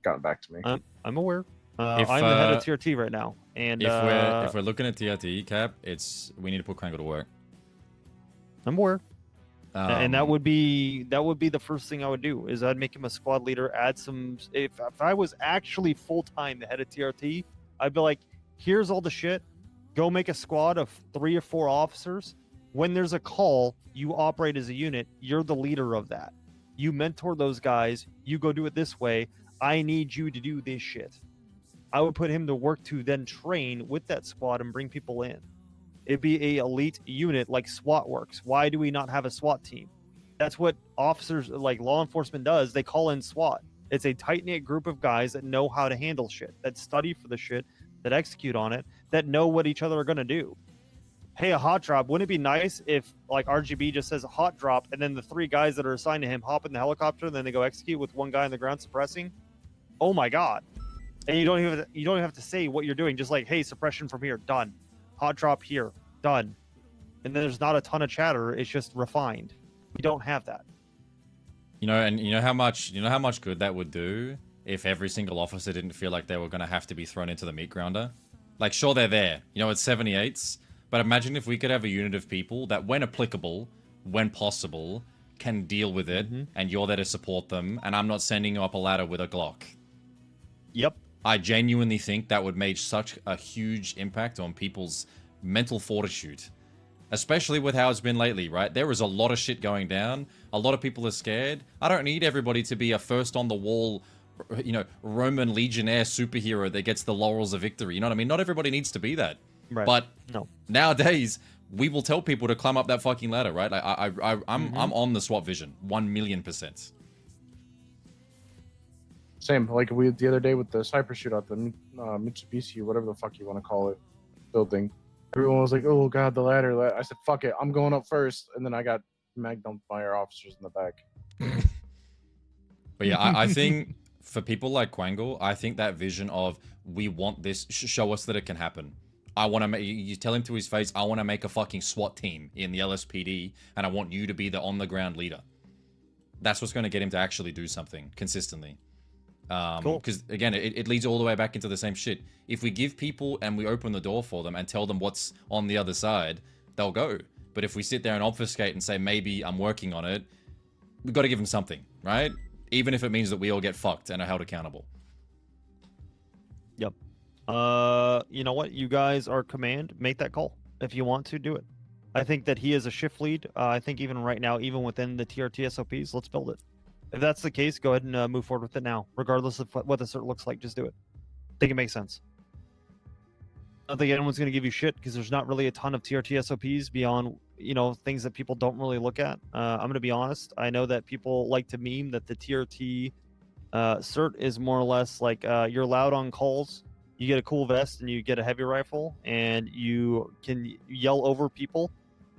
gotten back to me. I'm aware. If, I'm the head of TRT right now, and if we're looking at TRT cap, we need to put Krangle to work. I'm aware. And that would be the first thing I would do is I'd make him a squad leader. Add some. If I was actually full time the head of TRT, I'd be like, here's all the shit. Go make a squad of 3 or 4 officers. When there's a call, you operate as a unit. You're the leader of that. You mentor those guys. You go do it this way. I need you to do this shit. I would put him to work to then train with that squad and bring people in. It'd be a elite unit like SWAT works. Why do we not have a SWAT team? That's what officers, like law enforcement, does. They call in SWAT. It's a tight-knit group of guys that know how to handle shit, that study for the shit, that execute on it, that know what each other are going to do. Hey, a hot drop. Wouldn't it be nice if, like, RGB just says a hot drop, and then the 3 guys that are assigned to him hop in the helicopter, and then they go execute with 1 guy on the ground suppressing? Oh my god! And you don't even have to say what you're doing. Just like, hey, suppression from here, done. Hot drop here, done. And then there's not a ton of chatter. It's just refined. We don't have that. You know, and you know how much good that would do if every single officer didn't feel like they were going to have to be thrown into the meat grounder. Like, sure, they're there. You know, it's 78s. But imagine if we could have a unit of people that, when applicable, when possible, can deal with it, and you're there to support them, and I'm not sending you up a ladder with a Glock. Yep. I genuinely think that would make such a huge impact on people's mental fortitude. Especially with how it's been lately, right? There is a lot of shit going down. A lot of people are scared. I don't need everybody to be a first-on-the-wall, you know, Roman legionnaire superhero that gets the laurels of victory. You know what I mean? Not everybody needs to be that. Right. But no. Nowadays, we will tell people to climb up that fucking ladder, right? I'm on the SWAT vision, 1,000,000%. Same, like we the other day with the sniper shootout, the Mitsubishi, whatever the fuck you want to call it, building. Everyone was like, "Oh god, the ladder!" I said, "Fuck it, I'm going up first," and then I got magnumed by our officers in the back. But yeah, I think for people like Kwangle, I think that vision of we want this, show us that it can happen. I want to make, you tell him to his face, I want to make a fucking SWAT team in the LSPD, and I want you to be the on-the-ground leader. That's what's going to get him to actually do something consistently. Cool. Because, again, it leads all the way back into the same shit. If we give people and we open the door for them and tell them what's on the other side, they'll go. But if we sit there and obfuscate and say, maybe I'm working on it, we've got to give them something, right? Even if it means that we all get fucked and are held accountable. Yep. You know what? You guys are command. Make that call. If you want to, do it. I think that he is a shift lead. I think even right now, even within the TRT SOPs, let's build it. If that's the case, go ahead and move forward with it now. Regardless of what the cert looks like, just do it. I think it makes sense. I don't think anyone's going to give you shit because there's not really a ton of TRT SOPs beyond, you know, things that people don't really look at. I'm going to be honest. I know that people like to meme that the TRT cert is more or less like you're allowed on calls. You get a cool vest and you get a heavy rifle and you can yell over people.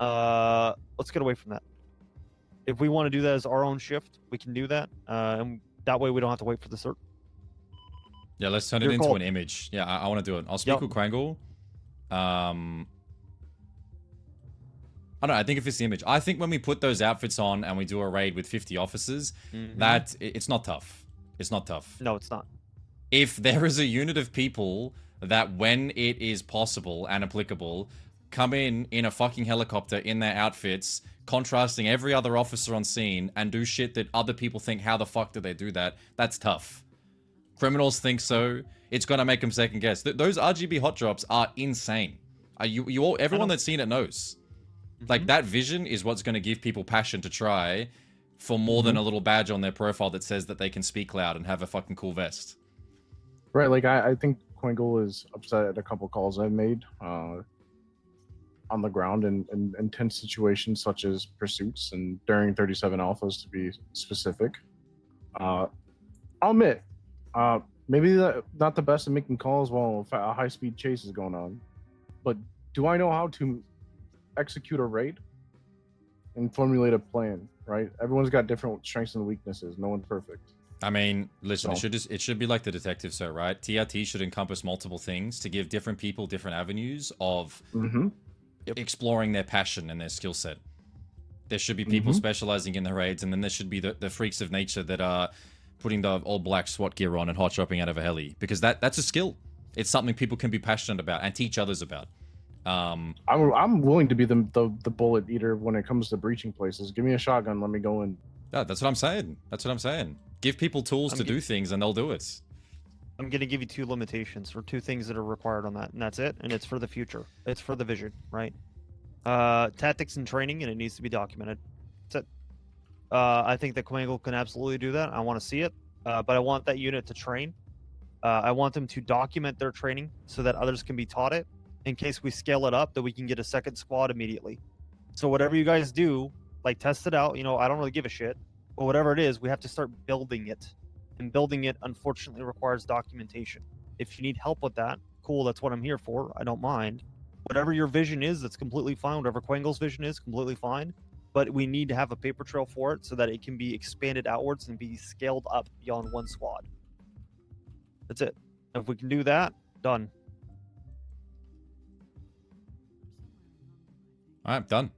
Let's get away from that. If we want to do that as our own shift, we can do that. And that way we don't have to wait for the cert. Yeah, let's turn it into an image. Yeah, I want to do it. I'll speak with Krangle. I don't know, I think if it's the image. I think when we put those outfits on and we do a raid with 50 officers, that it's not tough. It's not tough. No, it's not. If there is a unit of people that when it is possible and applicable, come in a fucking helicopter in their outfits, contrasting every other officer on scene and do shit that other people think, how the fuck did they do that? That's tough. Criminals think so. It's going to make them second guess. Those RGB hot drops are insane. You all, everyone that's seen it knows. Like, that vision is what's going to give people passion to try for more than a little badge on their profile that says that they can speak loud and have a fucking cool vest. Right, like I think Kwangle is upset at a couple calls I've made on the ground in intense situations such as pursuits and during 37 alphas to be specific. I'll admit, maybe not the best at making calls while a high-speed chase is going on, but do I know how to execute a raid and formulate a plan, right? Everyone's got different strengths and weaknesses. No one's perfect. I mean, listen, it should be like the detective cert, right? TRT should encompass multiple things to give different people different avenues of exploring their passion and their skill set. There should be people specializing in the raids, and then there should be the freaks of nature that are putting the all black SWAT gear on and hot shopping out of a heli, because that's a skill. It's something people can be passionate about and teach others about. I'm willing to be the bullet eater when it comes to breaching places. Give me a shotgun, let me go in. Yeah, that's what I'm saying. That's what I'm saying. Give people tools to do things and they'll do it. I'm going to give you 2 limitations, or 2 things that are required on that, and that's it. And it's for the future. It's for the vision, right? Tactics and training, and it needs to be documented. That's it. I think that Quangle can absolutely do that. I want to see it, but I want that unit to train. I want them to document their training so that others can be taught it. In case we scale it up, that we can get a second squad immediately. So whatever you guys do, like test it out. You know, I don't really give a shit, but whatever it is, we have to start building it. And building it, unfortunately, requires documentation. If you need help with that, cool, that's what I'm here for. I don't mind. Whatever your vision is, that's completely fine. Whatever Quangle's vision is, completely fine. But we need to have a paper trail for it so that it can be expanded outwards and be scaled up beyond 1 squad. That's it. If we can do that, done. All right, done.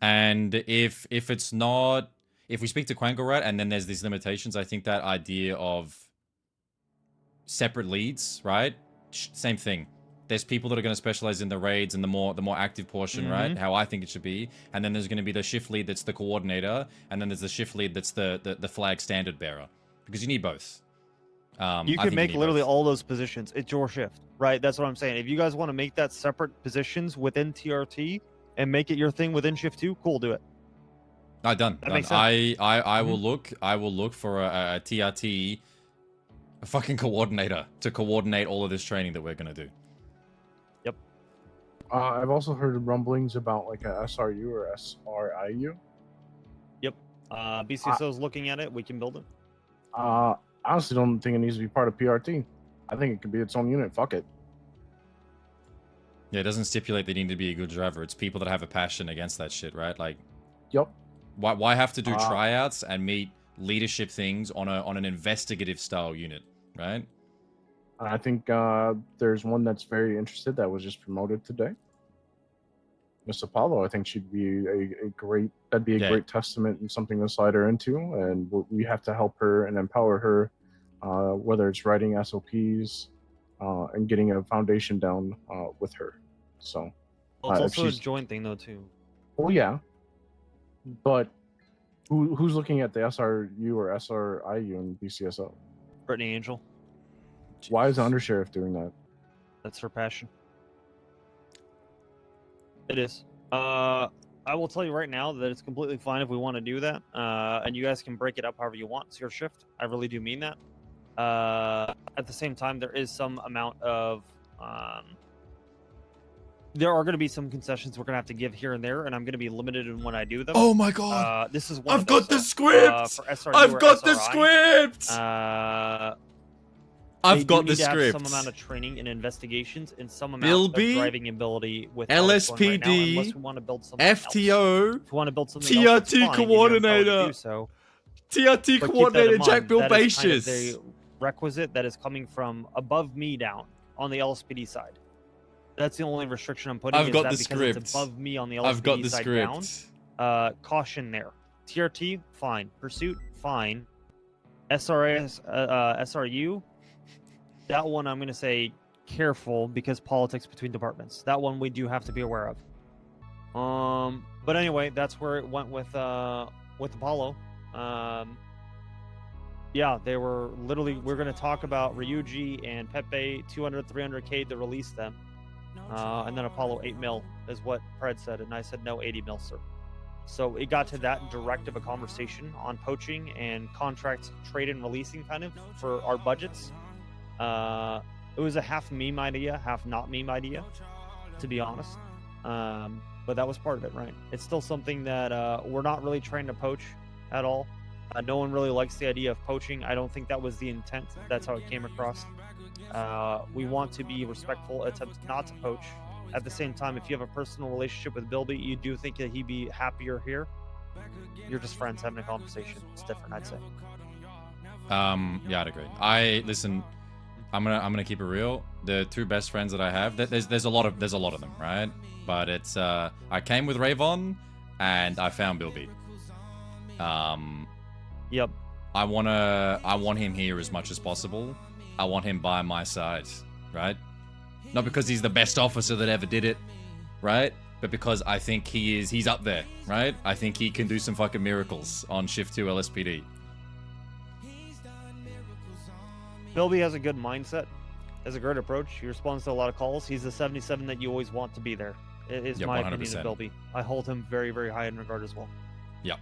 And if it's not, if we speak to Quangle, right, and then there's these limitations, I think that idea of separate leads, right? Same thing. There's people that are going to specialize in the raids and the more active portion, right? How I think it should be. And then there's going to be the shift lead that's the coordinator, and then there's the shift lead that's the flag standard bearer, because you need both. You can make literally all those positions. It's your shift, right? That's what I'm saying. If you guys want to make that separate positions within TRT and make it your thing within shift 2, cool, do it. No, done. That makes sense. I will look for a TRT, a fucking coordinator to coordinate all of this training that we're gonna do. Yep. I've also heard rumblings about like a SRU or SRIU. Yep. BCSO is looking at it. We can build it. I honestly don't think it needs to be part of PRT. I think it could be its own unit. Fuck it. Yeah, it doesn't stipulate they need to be a good driver. It's people that have a passion against that shit, right? Like, yep. Why have to do tryouts and meet leadership things on an investigative style unit, right? I think there's one that's very interested that was just promoted today. Miss Apollo, I think she'd be a great great testament and something to slide her into, and we have to help her and empower her, whether it's writing SOPs and getting a foundation down with her. So well, it's also a joint thing though too. Oh yeah, but who's looking at the SRU or SRIU in BCSO? Brittany Angel. Why is the undersheriff doing that? That's her passion. It is. I will tell you right now that it's completely fine if we want to do that. And you guys can break it up however you want. It's your shift. I really do mean that. At the same time, there is some amount of... there are going to be some concessions we're going to have to give here and there, and I'm going to be limited in when I do them. Oh my god! This is one I've got the script! I've got the script! I've got the script. Some amount of training and investigations and some amount of driving ability with LSPD, right now, unless we want to build something FTO, else. If we want to build something TRT else, coordinator, so. TRT coordinator Jack Bill Bacious. That is kind of the requisite that is coming from above me down on the LSPD side. That's the only restriction I'm putting. I've got the because script. It's above me on the LSPD I've got the side script. down. Caution there. TRT, fine. Pursuit, fine. SRU. That one I'm going to say careful because politics between departments. That one we do have to be aware of. But anyway, that's where it went with Apollo. Yeah, they were literally, we're going to talk about Ryuji and Pepe 200, 300k to release them. And then Apollo 8 mil is what Pred said. And I said, no, 80 mil, sir. So it got to that direct of a conversation on poaching and contracts, trade and releasing kind of for our budgets. It was a half meme idea, half not meme idea, to be honest. But that was part of it, right? It's still something that we're not really trying to poach at all. No one really likes the idea of poaching. I don't think that was the intent. That's how it came across. We want to be respectful, attempt not to poach. At the same time, if you have a personal relationship with Bilby, you do think that he'd be happier here. You're just friends having a conversation. It's different, I'd say. Yeah, I'd agree. Listen, I'm gonna keep it real. The 2 best friends that I have, there's a lot of them, right? But it's I came with Rayvon, and I found Bilby. Yep. I want him here as much as possible. I want him by my side, right? Not because he's the best officer that ever did it, right? But because I think he's up there, right? I think he can do some fucking miracles on Shift 2 LSPD. Bilby has a good mindset, has a great approach. He responds to a lot of calls. He's the 77 that you always want to be there. Is my opinion of Bilby. I hold him very, very high in regard as well. Yep.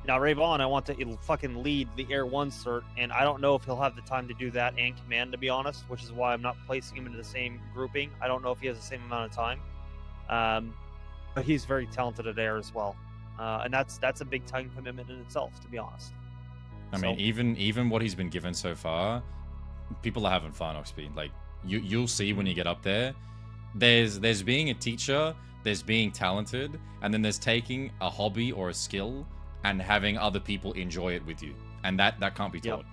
Now, Rayvon, I want to fucking lead the Air 1 cert, and I don't know if he'll have the time to do that and command, to be honest, which is why I'm not placing him into the same grouping. I don't know if he has the same amount of time. But he's very talented at Air as well. And that's a big time commitment in itself, to be honest. I mean, even what he's been given so far, people are having fun, Oxby. Like, you'll see when you get up there. There's being a teacher, there's being talented, and then there's taking a hobby or a skill and having other people enjoy it with you. And that can't be taught. Yep.